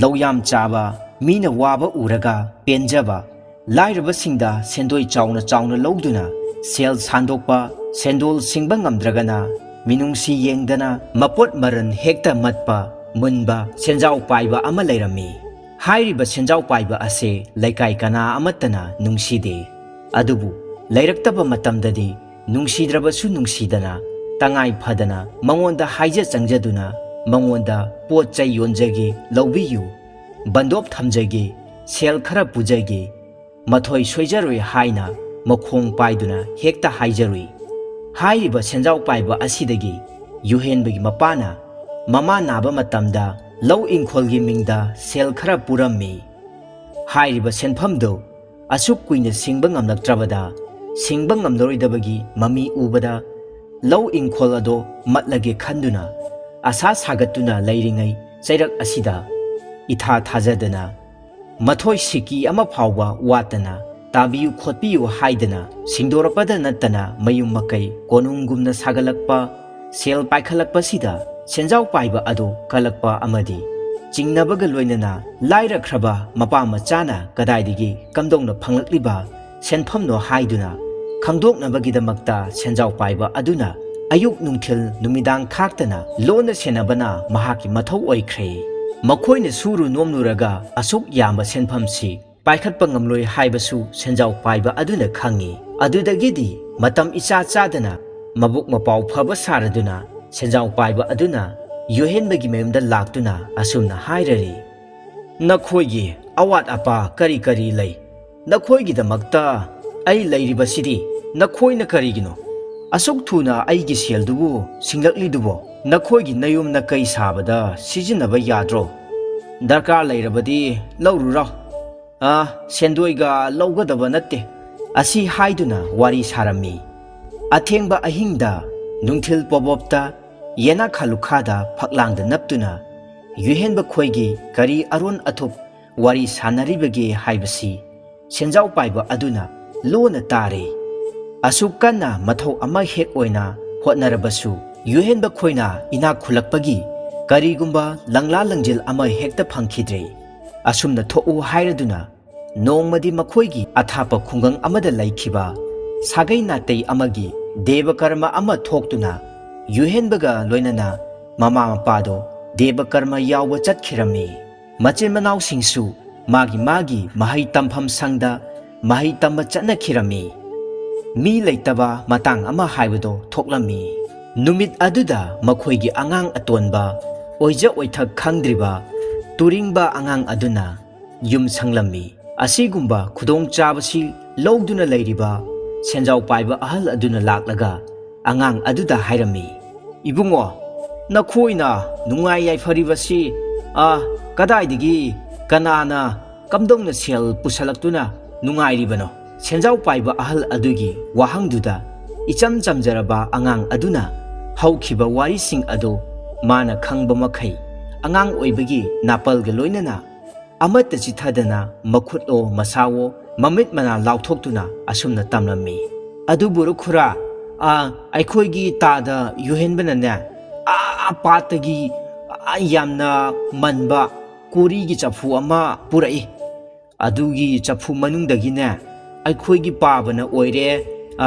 ꯂꯧ ꯌꯥꯝ ꯆꯥꯕ ꯃꯤꯅ ꯋꯥꯕ ꯎꯔꯒ ꯄꯦꯟꯖꯕ ꯂꯥꯏꯔꯕꯁꯤꯡꯗ ꯁꯦꯟꯗꯣꯏ ꯆꯥꯎꯅ ꯆꯥꯎꯅ ꯂꯧꯗꯨꯅ ꯁꯦꯜ ꯁꯥꯟꯗꯣꯛꯄ ꯁꯦꯟꯗꯣꯜ ꯁꯤꯡꯕ ꯉꯝꯗ꯭ꯔꯒꯅ ꯃꯤꯅꯨꯡꯁꯤ ꯌꯦꯡꯗꯅ ꯃꯄꯣꯠ ꯃꯔꯟ ꯍꯦꯛꯇ ꯃꯠꯄ ꯃꯨꯟꯕ ꯁꯦꯟꯖꯥꯎ ꯄꯥꯏꯕ ꯑꯃ ꯂꯩꯔꯝꯃꯤ ꯍꯥꯏꯔꯤꯕ ꯁꯦꯟꯖꯥꯎ ꯄꯥꯏꯕ ꯑꯁꯦ ꯂꯩꯀꯥꯏ ꯀꯅꯥ ꯑꯃꯠꯇꯅ ꯅꯨꯡꯁꯤꯗꯦ ꯑꯗꯨꯕꯨ ꯂꯩꯔꯛꯇꯕ ꯃꯇꯝꯗꯗꯤ ꯅꯨꯡꯁꯤꯗ꯭ꯔꯕꯁꯨ ꯅꯨꯡꯁꯤꯗꯅ ꯇꯉꯥꯏ ꯐꯗꯅ ꯃꯉꯣꯟꯗ ꯍꯥꯏꯖ ꯆꯪꯖꯗꯨꯅ ꯃꯉꯣꯟꯗ ꯄꯣꯠ ꯆꯩ ꯌꯣꯟꯖꯒꯦ ꯂꯧꯕꯤꯌꯨ ꯕꯟꯗꯣꯞ ꯊꯝꯖꯒꯦ ꯁꯦꯜ ꯈꯔ ꯄꯨꯖꯒꯦ ꯃꯊꯣꯏ ꯁꯣꯏꯖꯔꯣꯏ ꯍꯥꯏꯅ ꯃꯈꯣꯡ ꯄꯥꯏꯗꯨꯅ ꯍꯦꯛꯇ ꯍꯥꯏꯖꯔꯨꯏ ꯍꯥꯏꯔꯤꯕ ꯁꯦꯟꯖꯥꯎ ꯄꯥꯏꯕ ꯑꯁꯤꯗꯒꯤ ꯌꯨꯍꯦꯟꯕꯒꯤ ꯃꯄꯥꯅ ꯃꯃꯥ ꯅꯥꯕ ꯃꯇꯝꯗ ꯂꯧ ꯏꯪꯈꯣꯜꯒꯤ ꯃꯤꯡꯗ ꯁꯦꯜ ꯈꯔ ꯄꯨꯔꯝꯃꯤ ꯍꯥꯏꯔꯤꯕ ꯁꯦꯟꯐꯝꯗꯨ ꯑꯁꯨꯛ ꯀꯨꯏꯅ ꯁꯤꯡꯕ ꯉꯝꯂꯛꯇ꯭ꯔꯕꯗ ꯁꯤꯡꯕ ꯉꯝꯂꯔꯣꯏꯗꯕꯒꯤ ꯃꯃꯤ ꯎꯕꯗ ꯂꯧ ꯏꯪꯈꯣꯜ ꯑꯗꯣ ꯃꯠꯂꯒꯦ ꯈꯟꯗꯨꯅ ꯑꯁꯥ ꯁꯥꯒꯠꯇꯨꯅ ꯂꯩꯔꯤꯉꯩ ꯆꯩꯔꯛ ꯑꯁꯤꯗ ꯏꯊꯥ ꯊꯥꯖꯗꯅ ꯃꯊꯣꯏ ꯁꯤꯀꯤ ꯑꯃ ꯐꯥꯎꯕ ꯋꯥꯠꯇꯅ ꯇꯥꯕꯤꯌꯨ ꯈꯣꯠꯄꯤꯌꯨ ꯍꯥꯏꯗꯅ ꯁꯤꯡꯗꯣꯔꯛꯄꯗ ꯅꯠꯇꯅ ꯃꯌꯨꯝ ꯃꯀꯩ ꯀꯣꯅꯨꯡꯒꯨꯝꯅ ꯁꯥꯒꯠꯂꯛꯄ ꯁꯦꯜ ꯄꯥꯏꯈꯠꯂꯛꯄꯁꯤꯗ ꯁꯦꯟꯖꯥꯎ ꯄꯥꯏꯕ ꯑꯗꯨ ꯀꯜꯂꯛꯄ ꯑꯃꯗꯤ ꯆꯤꯡꯅꯕꯒ ꯂꯣꯏꯅꯅ ꯂꯥꯏꯔꯈ꯭ꯔꯕ ꯃꯄꯥ ꯃꯆꯥꯅ ꯀꯗꯥꯏꯗꯒꯤ ꯀꯝꯗꯧꯅ ꯐꯪꯂꯛꯂꯤꯕ ꯁꯦꯟꯐꯝꯅꯣ ꯍꯥꯏꯗꯨꯅ ꯈꯪꯗꯣꯛꯅꯕꯒꯤꯗꯃꯛꯇ ꯁꯦꯟꯖꯥꯎ ꯄꯥꯏꯕ ꯑꯗꯨꯅ ꯑꯌꯨꯛ ꯅꯨꯡꯊꯤꯜ ꯅꯨꯃꯤꯗꯥꯡ ꯈꯥꯛꯇꯅ ꯂꯣꯟꯅ ꯁꯦꯟꯅꯕꯅ ꯃꯍꯥꯛꯀꯤ ꯃꯊꯧ ꯑꯣꯏꯈ꯭ꯔꯦ ꯃꯈꯣꯏꯅ ꯁꯨꯔꯨ ꯅꯣꯝꯂꯨꯔꯒ ꯑꯁꯨꯛ ꯌꯥꯝꯕ ꯁꯦꯟꯐꯝꯁꯤ ꯄꯥꯏꯈꯠꯄ ꯉꯝꯂꯣꯏ ꯍꯥꯏꯕꯁꯨ ꯁꯦꯟꯖꯥꯎ ꯄꯥꯏꯕ ꯑꯗꯨꯅ ꯈꯪꯉꯤ ꯑꯗꯨꯗꯒꯤꯗꯤ ꯃꯇꯝ ꯏꯆꯥ ꯆꯥꯗꯅ ꯃꯕꯨꯛ ꯃꯄꯥꯎ ꯐꯕ ꯁꯥꯔꯗꯨꯅ ꯁꯦꯟꯖꯥꯎ ꯄꯥꯏꯕ ꯑꯗꯨꯅ ꯌꯨꯍꯦꯟꯕꯒꯤ ꯃꯌꯨꯝꯗ ꯂꯥꯛꯇꯨꯅ ꯑꯁꯨꯝꯅ ꯍꯥꯏꯔꯔꯤ ꯅꯈꯣꯏꯒꯤ ꯑꯋꯥꯠ ꯑꯄꯥ ꯀꯔꯤ ꯀꯔꯤ ꯂꯩ ꯅꯈꯣꯏꯒꯤꯗꯃꯛꯇ ꯑꯩ ꯂꯩꯔꯤꯕꯁꯤꯗꯤ ꯅꯈꯣꯏꯅ ꯀꯔꯤꯒꯤꯅꯣ ꯑꯁꯨꯛ ꯊꯨꯅ ꯑꯩꯒꯤ ꯁꯦꯜꯗꯨꯕꯨ ꯁꯤꯡꯂꯛꯂꯤꯗꯨꯕꯣ ꯅꯈꯣꯏꯒꯤ ꯅꯌꯨꯝ ꯅꯀꯩ ꯁꯥꯕꯗ ꯁꯤꯖꯤꯟꯅꯕ ꯌꯥꯗ꯭ꯔꯣ ꯗꯔꯀꯥꯔ ꯂꯩꯔꯕꯗꯤ ꯂꯧꯔꯨꯔꯣ ꯁꯦꯟꯗꯣꯏꯒ ꯂꯧꯒꯗꯕ ꯅꯠꯇꯦ ꯑꯁꯤ ꯍꯥꯏꯗꯨꯅ ꯋꯥꯔꯤ ꯁꯥꯔꯝꯃꯤ ꯑꯊꯦꯡꯕ ꯑꯍꯤꯡꯗ ꯅꯨꯡꯊꯤꯜ ꯄꯣꯕꯣꯞꯇ ꯌꯦꯅꯥꯈꯥ ꯂꯨꯈꯥꯗ ꯐꯛꯂꯥꯡꯗ ꯅꯞꯇꯨꯅ ꯌꯨꯍꯦꯟꯕ ꯈꯣꯏꯒꯤ ꯀꯔꯤ ꯑꯔꯣꯟ ꯑꯊꯨꯞ ꯋꯥꯔꯤ ꯁꯥꯟꯅꯔꯤꯕꯒꯦ ꯍꯥꯏꯕꯁꯤ ꯁꯦꯟꯖꯥꯎ ꯄꯥꯏꯕ ꯑꯗꯨꯅ ꯂꯣꯟꯅ ꯇꯥꯔꯦ ꯑꯁꯨꯛ ꯀꯟꯅ ꯃꯊꯧ ꯑꯃ ꯍꯦꯛ ꯑꯣꯏꯅ ꯍꯣꯠꯅꯔꯕꯁꯨ ꯌꯨꯍꯦꯟꯕ ꯈꯣꯏꯅ ꯏꯅꯥꯛ ꯈꯨꯜꯂꯛꯄꯒꯤ ꯀꯔꯤꯒꯨꯝꯕ ꯂꯪꯂꯥ ꯂꯪꯖꯤꯜ ꯑꯃ ꯍꯦꯛꯇ ꯐꯪꯈꯤꯗ꯭ꯔꯦ ꯑꯁꯨꯝꯅ ꯊꯣꯛꯎ ꯍꯥꯏꯔꯗꯨꯅ ꯅꯣꯡꯃꯗꯤ ꯃꯈꯣꯏꯒꯤ ꯑꯊꯥꯞꯄ ꯈꯨꯡꯒꯪ ꯑꯃꯗ ꯂꯩꯈꯤꯕ ꯁꯥꯒꯩ ꯅꯥꯇꯩ ꯑꯃꯒꯤ ꯗꯦꯕ ꯀꯔꯃ ꯑꯃ ꯊꯣꯛꯇꯨꯅ ꯌꯨꯍꯦꯟꯕꯒ ꯂꯣꯏꯅꯅ ꯃꯃꯥ ꯃꯄꯥꯗꯣ ꯗꯦꯕ ꯀꯔꯃ ꯌꯥꯎꯕ ꯆꯠꯈꯤꯔꯝꯃꯤ ꯃꯆꯤꯟ ꯃꯅꯥꯎꯁꯤꯡꯁꯨ ꯃꯥꯒꯤ ꯃꯍꯩ ꯇꯝꯐꯝ ꯁꯪꯗ ꯃꯍꯩ ꯇꯝꯕ ꯆꯠꯅꯈꯤꯔꯝꯃꯤ ꯃꯤ ꯂꯩꯇꯕ ꯃꯇꯥꯡ ꯑꯃ ꯍꯥꯏꯕꯗꯣ ꯊꯣꯛꯂꯝꯃꯤ ꯅꯨꯃꯤꯠ ꯑꯗꯨꯗ ꯃꯈꯣꯏꯒꯤ ꯑꯉꯥꯡ ꯑꯇꯣꯟꯕ ꯑꯣꯏꯖ ꯑꯣꯏꯊꯛ ꯈꯪꯗ꯭ꯔꯤꯕ ꯇꯨꯔꯤꯡꯕ ꯑꯉꯥꯡ ꯑꯗꯨꯅ ꯌꯨꯝ ꯁꯪꯂꯝꯃꯤ ꯑꯁꯤꯒꯨꯝꯕ ꯈꯨꯗꯣꯡꯆꯥꯕꯁꯤ ꯂꯧꯗꯨꯅ ꯂꯩꯔꯤꯕ ꯁꯦꯟꯖꯥꯎ ꯄꯥꯏꯕ ꯑꯍꯜ ꯑꯗꯨꯅ ꯂꯥꯛꯂꯒ ꯑꯉꯥꯡ ꯑꯗꯨꯗ ꯍꯥꯏꯔꯝꯃꯤ ꯏꯕꯨꯡꯉꯣ ꯅꯈꯣꯏꯅ ꯅꯨꯡꯉꯥꯏ ꯌꯥꯏꯐꯔꯤꯕꯁꯤ ꯀꯗꯥꯏꯗꯒꯤ ꯀꯅꯥꯅ ꯀꯝꯗꯧꯅ ꯁꯦꯜ ꯄꯨꯁꯜꯂꯛꯇꯨꯅ ꯅꯨꯡꯉꯥꯏꯔꯤꯕꯅꯣ ꯁꯦꯟꯖꯥꯎ ꯄꯥꯏꯕ ꯑꯍꯜ ꯑꯗꯨꯒꯤ ꯋꯥꯍꯪꯗꯨꯗ ꯏꯆꯝ ꯆꯝꯖꯔꯕ ꯑꯉꯥꯡ ꯑꯗꯨꯅ ꯍꯧꯈꯤꯕ ꯋꯥꯔꯤꯁꯤꯡ ꯑꯗꯨ ꯃꯥꯅ ꯈꯪꯕ ꯃꯈꯩ ꯑꯉꯥꯡ ꯑꯣꯏꯕꯒꯤ ꯅꯥꯄꯜꯒ ꯂꯣꯏꯅꯅ ꯑꯃꯠꯇ ꯆꯤꯊꯗꯅ ꯃꯈꯨꯠꯑꯣ ꯃꯁꯥꯋꯣ ꯃꯃꯤꯠ ꯃꯅꯥ ꯂꯥꯎꯊꯣꯛꯇꯨꯅ ꯑꯁꯨꯝꯅ ꯇꯝꯂꯝꯃꯤ ꯑꯗꯨꯕꯨ ꯈꯨꯔꯥ ꯑꯩꯈꯣꯏꯒꯤ ꯇꯥꯗ ꯌꯨꯍꯦꯟꯕꯅꯅꯦ ꯄꯥꯠꯇꯒꯤ ꯌꯥꯝꯅ ꯃꯟꯕ ꯀꯣꯔꯤꯒꯤ ꯆꯐꯨ ꯑꯃ ꯄꯨꯔꯛꯏ ꯑꯗꯨꯒꯤ ꯆꯐꯨ ꯃꯅꯨꯡꯗꯒꯤꯅꯦ ꯑꯩꯈꯣꯏꯒꯤ ꯄꯥꯕꯅ ꯑꯣꯏꯔꯦ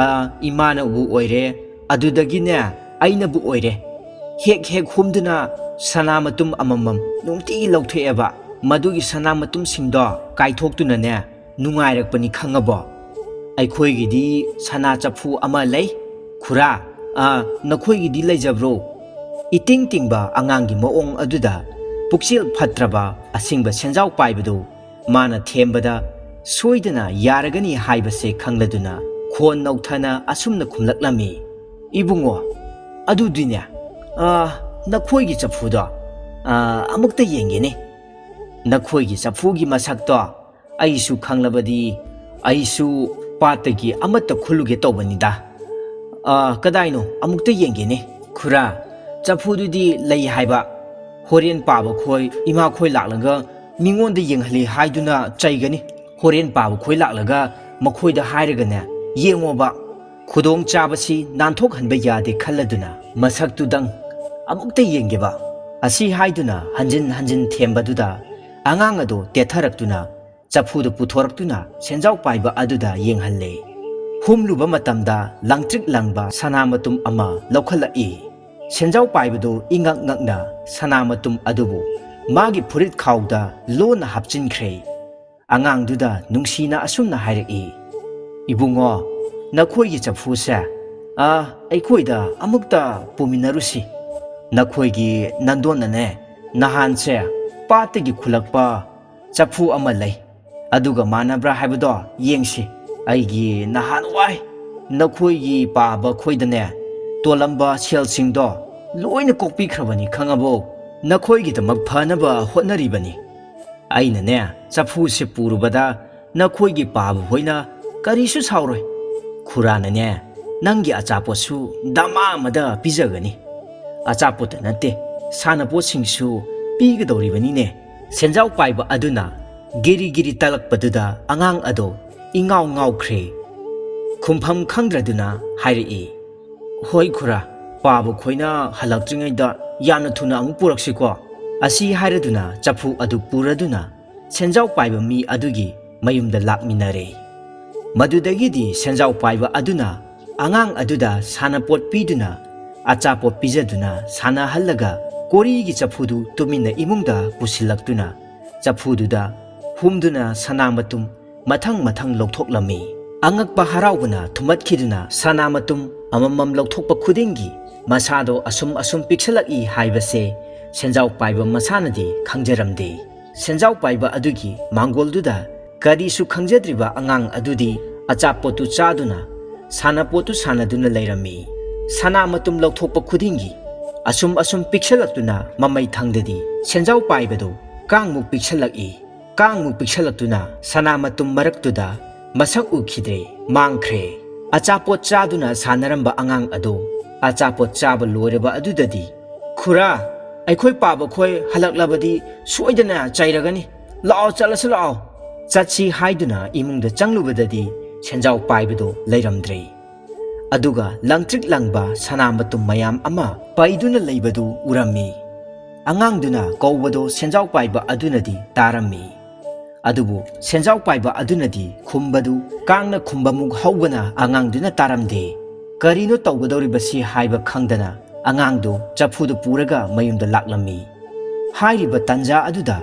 ꯏꯃꯥꯅꯕꯨ ꯑꯣꯏꯔꯦ ꯑꯗꯨꯗꯒꯤꯅꯦ ꯑꯩꯅꯕꯨ ꯑꯣꯏꯔꯦ ꯍꯦꯛ ꯍꯨꯝꯗꯨꯅ ꯁꯅꯥ ꯃꯇꯨꯝ ꯑꯃꯃꯝ ꯅꯨꯡꯇꯤꯒꯤ ꯂꯧꯊꯣꯛꯑꯦꯕ ꯃꯗꯨꯒꯤ ꯁꯅꯥ ꯃꯇꯨꯝꯁꯤꯡꯗꯣ ꯀꯥꯏꯊꯣꯛꯇꯨꯅꯅꯦ ꯅꯨꯡꯉꯥꯏꯔꯛꯄꯅꯤ ꯈꯪꯉꯕꯣ ꯑꯩꯈꯣꯏꯒꯤꯗꯤ ꯁꯅꯥ ꯆꯐꯨ ꯑꯃ ꯂꯩ ꯈꯨꯔꯥ ꯅꯈꯣꯏꯒꯤꯗꯤ ꯂꯩꯖꯕ꯭ꯔꯣ ꯏꯇꯤꯡ ꯇꯤꯡꯕ ꯑꯉꯥꯡꯒꯤ ꯃꯑꯣꯡ ꯑꯗꯨꯗ ꯄꯨꯛꯆꯦꯜ ꯐꯠꯇ꯭ꯔꯕ ꯑꯁꯤꯡꯕ ꯁꯦꯟꯖꯥꯎ ꯄꯥꯏꯕꯗꯨ ꯃꯥꯅ ꯊꯦꯝꯕꯗ ꯁꯣꯏꯗꯅ ꯌꯥꯔꯒꯅꯤ ꯍꯥꯏꯕꯁꯦ ꯈꯪꯂꯗꯨꯅ ꯈꯣꯟ ꯅꯧꯊꯅ ꯑꯁꯨꯝꯅ ꯈꯨꯝꯂꯛꯂꯝꯃꯤ ꯏꯕꯨꯡꯉꯣ ꯑꯗꯨꯗꯤꯅꯦ ꯅꯈꯣꯏꯒꯤ ꯆꯐꯨꯗꯣ ꯑꯃꯨꯛꯇ ꯌꯦꯡꯒꯦꯅꯦ ꯅꯈꯣꯏꯒꯤ ꯆꯐꯨꯒꯤ ꯃꯁꯛꯇꯣ ꯑꯩꯁꯨ ꯈꯪꯂꯕꯗꯤ ꯑꯩꯁꯨ ꯄꯥꯠꯇꯒꯤ ꯑꯃꯠꯇ ꯈꯨꯜꯂꯨꯒꯦ ꯇꯧꯕꯅꯤꯗ ꯀꯗꯥꯏꯅꯣ ꯑꯃꯨꯛꯇ ꯌꯦꯡꯒꯦꯅꯦ ꯈꯨꯔꯥ ꯆꯐꯨꯗꯨꯗꯤ ꯂꯩ ꯍꯥꯏꯕ ꯍꯣꯔꯦꯟ ꯄꯥꯕ ꯈꯣꯏ ꯏꯃꯥ ꯈꯣꯏ ꯂꯥꯛꯂꯒ ꯃꯤꯉꯣꯟꯗ ꯌꯦꯡꯍꯜꯂꯤ ꯍꯥꯏꯗꯨꯅ ꯆꯩꯒꯅꯤ ꯍꯣꯔꯦꯟ ꯄꯥꯕ ꯈꯣꯏ ꯂꯥꯛꯂꯒ ꯃꯈꯣꯏꯗ ꯍꯥꯏꯔꯒꯅꯦ ꯌꯦꯡꯉꯣꯕ ꯈꯨꯗꯣꯡ ꯆꯥꯕꯁꯤ ꯅꯥꯟꯊꯣꯛꯍꯟꯕ ꯌꯥꯗꯦ ꯈꯜꯂꯗꯨꯅ ꯃꯁꯛꯇꯨꯗꯪ ꯑꯃꯨꯛꯇ ꯌꯦꯡꯒꯦꯕ ꯑꯁꯤ ꯍꯥꯏꯗꯨꯅ ꯍꯟꯖꯤꯟ ꯍꯟꯖꯤꯟ ꯊꯦꯝꯕꯗꯨꯗ ꯑꯉꯥꯡ ꯑꯗꯨ ꯇꯦꯊꯔꯛꯇꯨꯅ ꯆꯐꯨꯗꯨ ꯄꯨꯊꯣꯔꯛꯇꯨꯅ ꯁꯦꯟꯖꯥꯎ ꯄꯥꯏꯕ ꯑꯗꯨꯗ ꯌꯦꯡꯍꯜꯂꯦ ꯍꯨꯝꯂꯨꯕ ꯃꯇꯝꯗ ꯂꯪꯇ꯭ꯔꯤꯛ ꯂꯪꯕ ꯁꯅꯥ ꯃꯇꯨꯝ ꯑꯃ ꯂꯧꯈꯠꯂꯛꯏ ꯁꯦꯟꯖꯥꯎ ꯄꯥꯏꯕꯗꯨ ꯏꯉꯛ ꯉꯛꯅ ꯁꯅꯥ ꯃꯇꯨꯝ ꯑꯗꯨꯕꯨ ꯃꯥꯒꯤ ꯐꯨꯔꯤꯠ ꯈꯥꯎꯗ ꯂꯣꯟꯅ ꯍꯥꯞꯆꯤꯟꯈ꯭ꯔꯦ ꯑꯉꯥꯡꯗꯨꯗ ꯅꯨꯡꯁꯤꯅ ꯑꯁꯨꯝꯅ ꯍꯥꯏꯔꯛꯏ ꯏꯕꯨꯡꯉꯣ ꯅꯈꯣꯏꯒꯤ ꯆꯐꯨꯁꯦ ꯑꯩꯈꯣꯏꯗ ꯑꯃꯨꯛꯇ ꯄꯨꯃꯤꯟꯅꯔꯨꯁꯤ ꯅꯈꯣꯏꯒꯤ ꯅꯟꯗꯣꯟꯅꯅꯦ ꯅꯍꯥꯟꯁꯦ ꯄꯥꯠꯇꯒꯤ ꯈꯨꯜꯂꯛꯄ ꯆꯐꯨ ꯑꯃ ꯂꯩ ꯑꯗꯨꯒ ꯃꯥꯟꯅꯕ꯭ꯔꯥ ꯍꯥꯏꯕꯗꯣ ꯌꯦꯡꯁꯤ ꯑꯩꯒꯤ ꯅꯍꯥꯟꯋꯥꯏ ꯅꯈꯣꯏꯒꯤ ꯄꯥꯕ ꯈꯣꯏꯗꯅꯦ ꯇꯣꯜꯂꯝꯕ ꯁꯦꯜꯁꯤꯡꯗꯣ ꯂꯣꯏꯅ ꯀꯣꯛꯄꯤꯈ꯭ꯔꯕꯅꯤ ꯈꯪꯉꯕꯣ ꯅꯈꯣꯏꯒꯤꯗꯃꯛ ꯐꯅꯕ ꯍꯣꯠꯅꯔꯤꯕꯅꯤ ꯑꯩꯅꯅꯦ ꯆꯐꯨꯁꯦ ꯄꯨꯔꯨꯕꯗ ꯅꯈꯣꯏꯒꯤ ꯄꯥꯕ ꯍꯣꯏꯅ ꯀꯔꯤꯁꯨ ꯁꯥꯎꯔꯣꯏ ꯈꯨꯔꯥꯅꯅꯦ ꯅꯪꯒꯤ ꯑꯆꯥꯄꯣꯠꯁꯨ ꯗꯃꯥ ꯑꯃꯗ ꯄꯤꯖꯒꯅꯤ ꯑꯆꯥꯄꯣꯠꯇ ꯅꯠꯇꯦ ꯁꯥꯟꯅꯄꯣꯠꯁꯤꯡꯁꯨ ꯄꯤꯒꯗꯧꯔꯤꯕꯅꯤꯅꯦ ꯁꯦꯟꯖꯥꯎ ꯄꯥꯏꯕ ꯑꯗꯨꯅ ꯒꯤꯔꯤ ꯒꯤꯔꯤ ꯇꯛꯂꯛꯄꯗꯨꯗ ꯑꯉꯥꯡ ꯑꯗꯣ ꯏꯉꯥꯎ ꯉꯥꯎꯈ꯭ꯔꯦ ꯈꯨꯝꯐꯝ ꯈꯪꯗ꯭ꯔꯗꯨꯅ ꯍꯥꯏꯔꯛꯏ ꯍꯣꯏ ꯈꯨꯔꯥ ꯄꯥꯕ ꯈꯣꯏꯅ ꯍꯜꯂꯛꯇ꯭ꯔꯤꯉꯩꯗ ꯌꯥꯝꯅ ꯊꯨꯅ ꯑꯃꯨꯛ ꯄꯨꯔꯛꯁꯤꯀꯣ ꯑꯁꯤ ꯍꯥꯏꯔꯗꯨꯅ ꯆꯐꯨ ꯑꯗꯨ ꯄꯨꯔꯗꯨꯅ ꯁꯦꯟꯖꯥꯎ ꯄꯥꯏꯕ ꯃꯤ ꯑꯗꯨꯒꯤ ꯃꯌꯨꯝꯗ ꯂꯥꯛꯃꯤꯟꯅꯔꯦ ꯃꯗꯨꯗꯒꯤꯗꯤ ꯁꯦꯟꯖꯥꯎ ꯄꯥꯏꯕ ꯑꯗꯨꯅ ꯑꯉꯥꯡ ꯑꯗꯨꯗ ꯁꯥꯟꯅꯄꯣꯠ ꯄꯤꯗꯨꯅ ꯑꯆꯥꯄꯣꯠ ꯄꯤꯖꯗꯨꯅ ꯁꯥꯟꯅꯍꯜꯂꯒ ꯀꯣꯔꯤꯒꯤ ꯆꯐꯨꯗꯨ ꯇꯨꯃꯤꯟꯅ ꯏꯃꯨꯡꯗ ꯄꯨꯁꯤꯜꯂꯛꯇꯨꯅ ꯆꯐꯨꯗꯨꯗ ꯍꯨꯝꯗꯨꯅ ꯁꯅꯥ ꯃꯇꯨꯝ ꯃꯊꯪ ꯃꯊꯪ ꯂꯧꯊꯣꯛꯂꯝꯃꯤ ꯑꯉꯛꯄ ꯍꯔꯥꯎꯕꯅ ꯊꯨꯝꯍꯠꯈꯤꯗꯨꯅ ꯁꯅꯥ ꯃꯇꯨꯝ ꯑꯃꯃꯝ ꯂꯧꯊꯣꯛꯄ ꯈꯨꯗꯤꯡꯒꯤ ꯃꯁꯥꯗꯣ ꯑꯁꯨꯝ ꯄꯤꯛꯁꯜꯂꯛꯏ ꯍꯥꯏꯕꯁꯦ ꯁꯦꯟꯖꯥꯎ ꯄꯥꯏꯕ ꯃꯁꯥꯅꯗꯤ ꯈꯪꯖꯔꯝꯗꯦ ꯁꯦꯟꯖꯥꯎ ꯄꯥꯏꯕ ꯑꯗꯨꯒꯤ ꯃꯥꯡꯒꯣꯜꯗꯨꯗ ꯀꯔꯤꯁꯨ ꯈꯪꯖꯗ꯭ꯔꯤꯕ ꯑꯉꯥꯡ ꯑꯗꯨꯗꯤ ꯑꯆꯥꯄꯣꯠꯇꯨ ꯆꯥꯗꯨꯅ ꯁꯥꯟꯅꯄꯣꯠꯇꯨ ꯁꯥꯟꯅꯗꯨꯅ ꯂꯩꯔꯝꯃꯤ ꯁꯅꯥ ꯃꯇꯨꯝ ꯂꯧꯊꯣꯛꯄ ꯈꯨꯗꯤꯡꯒꯤ ꯑꯁꯨꯝ ꯄꯤꯛꯁꯜꯂꯛꯇꯨꯅ ꯃꯃꯩ ꯊꯪꯗꯗꯤ ꯁꯦꯟꯖꯥꯎ ꯄꯥꯏꯕꯗꯨ ꯀꯥꯡꯃꯨꯛ ꯄꯤꯛꯁꯜꯂꯛꯏ ꯀꯥꯡꯃꯨꯛ ꯄꯤꯛꯁꯜꯂꯛꯇꯨꯅ ꯁꯅꯥ ꯃꯇꯨꯝ ꯃꯔꯛꯇꯨꯗ ꯃꯁꯛ ꯎꯈꯤꯗ꯭ꯔꯦ ꯃꯥꯡꯈ꯭ꯔꯦ ꯑꯆꯥꯄꯣꯠ ꯆꯥꯗꯨꯅ ꯁꯥꯟꯅꯔꯝꯕ ꯑꯉꯥꯡ ꯑꯗꯣ ꯑꯆꯥꯄꯣꯠ ꯆꯥꯕ ꯂꯣꯏꯔꯕ ꯑꯗꯨꯗꯗꯤ ꯈꯨꯔꯥ ꯑꯩꯈꯣꯏ ꯄꯥꯕ ꯈꯣꯏ ꯍꯜꯂꯛꯂꯕꯗꯤ ꯁꯣꯏꯗꯅ ꯆꯩꯔꯒꯅꯤ ꯂꯥꯛꯑꯣ ꯆꯠꯂꯁꯤ ꯂꯥꯛꯑꯣ ꯆꯠꯁꯤ ꯍꯥꯏꯗꯨꯅ ꯏꯃꯨꯡꯗ ꯆꯪꯂꯨꯕꯗꯗꯤ ꯁꯦꯟꯖꯥꯎ ꯄꯥꯏꯕꯗꯣ ꯂꯩꯔꯝꯗ꯭ꯔꯦ ꯑꯗꯨꯒ ꯂꯪꯇ꯭ꯔꯤꯛ ꯂꯪꯕ ꯁꯅꯥ ꯃꯇꯨꯝ ꯃꯌꯥꯝ ꯑꯃ ꯄꯩꯗꯨꯅ ꯂꯩꯕꯗꯨ ꯎꯔꯝꯃꯤ ꯑꯉꯥꯡꯗꯨꯅ ꯀꯧꯕꯗꯣ ꯁꯦꯟꯖꯥꯎ ꯄꯥꯏꯕ ꯑꯗꯨꯅꯗꯤ ꯇꯥꯔꯝꯃꯤ ꯑꯗꯨꯕꯨ ꯁꯦꯟꯖꯥꯎ ꯄꯥꯏꯕ ꯑꯗꯨꯅꯗꯤ ꯈꯨꯝꯕꯗꯨ ꯀꯥꯡꯅ ꯈꯨꯝꯕꯃꯨꯛ ꯍꯧꯕꯅ ꯑꯉꯥꯡꯗꯨꯅ ꯇꯥꯔꯝꯗꯦ ꯀꯔꯤꯅꯣ ꯇꯧꯒꯗꯧꯔꯤꯕꯁꯤ ꯍꯥꯏꯕ ꯈꯪꯗꯅ ꯑꯉꯥꯡꯗꯨ ꯆꯐꯨꯗꯨ ꯄꯨꯔꯒ ꯃꯌꯨꯝꯗ ꯂꯥꯛꯂꯝꯃꯤ ꯍꯥꯏꯔꯤꯕ ꯇꯟꯖꯥ ꯑꯗꯨꯗ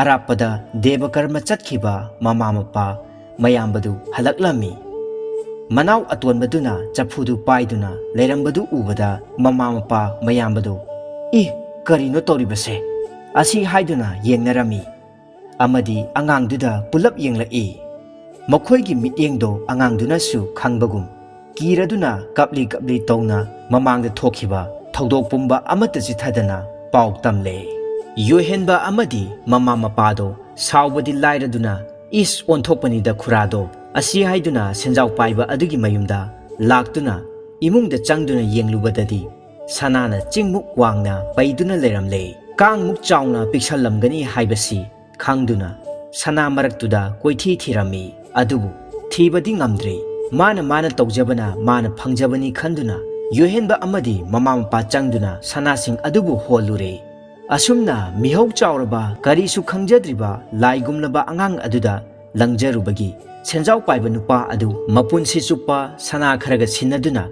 ꯑꯔꯥꯞꯄꯗ ꯗꯦꯕꯀꯔꯃ ꯆꯠꯈꯤꯕ ꯃꯃꯥ ꯃꯄꯥ ꯃꯌꯥꯝꯕꯗꯨ ꯍꯜꯂꯛꯂꯝꯃꯤ ꯃꯅꯥꯎ ꯑꯇꯣꯟꯕꯗꯨꯅ ꯆꯐꯨꯗꯨ ꯄꯥꯏꯗꯨꯅ ꯂꯩꯔꯝꯕꯗꯨ ꯎꯕꯗ ꯃꯃꯥ ꯃꯄꯥ ꯃꯌꯥꯝꯕꯗꯨ ꯀꯔꯤꯅꯣ ꯇꯧꯔꯤꯕꯁꯦ ꯑꯁꯤ ꯍꯥꯏꯗꯨꯅ ꯌꯦꯡꯅꯔꯝꯃꯤ ꯑꯃꯗꯤ ꯑꯉꯥꯡꯗꯨꯗ ꯄꯨꯂꯞ ꯌꯦꯡꯂꯛꯏ ꯃꯈꯣꯏꯒꯤ ꯃꯤꯠꯌꯦꯡꯗꯣ ꯑꯉꯥꯡꯗꯨꯅꯁꯨ ꯈꯪꯕꯒꯨꯝ ꯀꯤꯔꯗꯨꯅ ꯀꯞꯂꯤ ꯇꯧꯅ ꯃꯃꯥꯡꯗ ꯊꯣꯛꯈꯤꯕ ꯊꯧꯗꯣꯛ ꯄꯨꯝꯕ ꯑꯃꯠꯇ ꯆꯤꯊꯗꯅ ꯄꯥꯎ ꯇꯝꯂꯦ ꯌꯣꯏꯍꯦꯟꯕ ꯑꯃꯗꯤ ꯃꯃꯥ ꯃꯄꯥꯗꯣ ꯁꯥꯎꯕꯗꯤ ꯂꯥꯏꯔꯗꯨꯅ ꯑꯣꯟꯊꯣꯛꯄꯅꯤꯗ ꯈꯨꯔꯥꯗꯣ ꯑꯁꯤ ꯍꯥꯏꯗꯨꯅ ꯁꯦꯟꯖꯥꯎ ꯄꯥꯏꯕ ꯑꯗꯨꯒꯤ ꯃꯌꯨꯝꯗ ꯂꯥꯛꯇꯨꯅ ꯏꯃꯨꯡꯗ ꯆꯪꯗꯨꯅ ꯌꯦꯡꯂꯨꯕꯗꯗꯤ ꯁꯅꯥꯅ ꯆꯤꯡꯃꯨꯛ ꯋꯥꯡꯅ ꯄꯩꯗꯨꯅ ꯂꯩꯔꯝꯂꯦ ꯀꯥꯡꯃꯨꯛ ꯆꯥꯎꯅ ꯄꯤꯛꯁꯜꯂꯝꯒꯅꯤ ꯍꯥꯏꯕꯁꯤ ꯈꯪꯗꯨꯅ ꯁꯅꯥ ꯃꯔꯛꯇꯨꯗ ꯀꯣꯏꯊꯤ ꯊꯤꯔꯝꯃꯤ ꯑꯗꯨꯕꯨ ꯊꯤꯕꯗꯤ ꯉꯝꯗ꯭ꯔꯦ ꯃꯥꯅ ꯇꯧꯖꯕꯅ ꯃꯥꯅ ꯐꯪꯖꯕꯅꯤ ꯈꯟꯗꯨꯅ ꯌꯣꯏꯍꯦꯟꯕ ꯑꯃꯗꯤ ꯃꯃꯥ ꯃꯄꯥ ꯆꯪꯗꯨꯅ ꯁꯅꯥꯁꯤꯡ ꯑꯗꯨꯕꯨ ꯍꯣꯜꯂꯨꯔꯦ ꯑꯁꯨꯝꯅ ꯃꯤꯍꯧ ꯆꯥꯎꯔꯕ ꯀꯔꯤꯁꯨ ꯈꯪꯖꯗ꯭ꯔꯤꯕ ꯂꯥꯏꯒꯨꯝꯂꯕ ꯑꯉꯥꯡ ꯑꯗꯨꯗ ꯂꯪꯖꯔꯨꯕꯒꯤ ꯁꯦꯟꯖꯥꯎ ꯄꯥꯏꯕ ꯅꯨꯄꯥ ꯑꯗꯨ ꯃꯄꯨꯟꯁꯤ ꯆꯨꯞꯄ ꯁꯅꯥ ꯈꯔꯒ ꯁꯤꯟꯅꯗꯨꯅ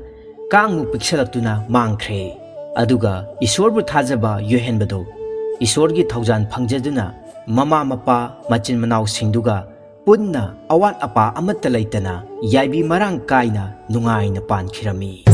ꯀꯥꯡꯃꯨꯛ ꯄꯤꯛꯁꯜꯂꯛꯇꯨꯅ ꯃꯥꯡꯈ꯭ꯔꯦ ꯑꯗꯨꯒ ꯏꯁꯣꯔꯕꯨ ꯊꯥꯖꯕ ꯌꯣꯏꯍꯦꯟꯕꯗꯣ ꯏꯁꯣꯔꯒꯤ ꯊꯧꯖꯥꯟ ꯐꯪꯖꯗꯨꯅ ꯃꯃꯥ ꯃꯄꯥ ꯃꯆꯤꯟ ꯃꯅꯥꯎꯁꯤꯡꯗꯨꯒ ꯄꯨꯟꯅ ꯑꯋꯥꯠ ꯑꯄꯥ ꯑꯃꯠꯇ ꯂꯩꯇꯅ ꯌꯥꯏꯕꯤ ꯃꯔꯥꯡ ꯀꯥꯏꯅ ꯅꯨꯡꯉꯥꯏꯅ ꯄꯥꯟꯈꯤꯔꯝꯃꯤ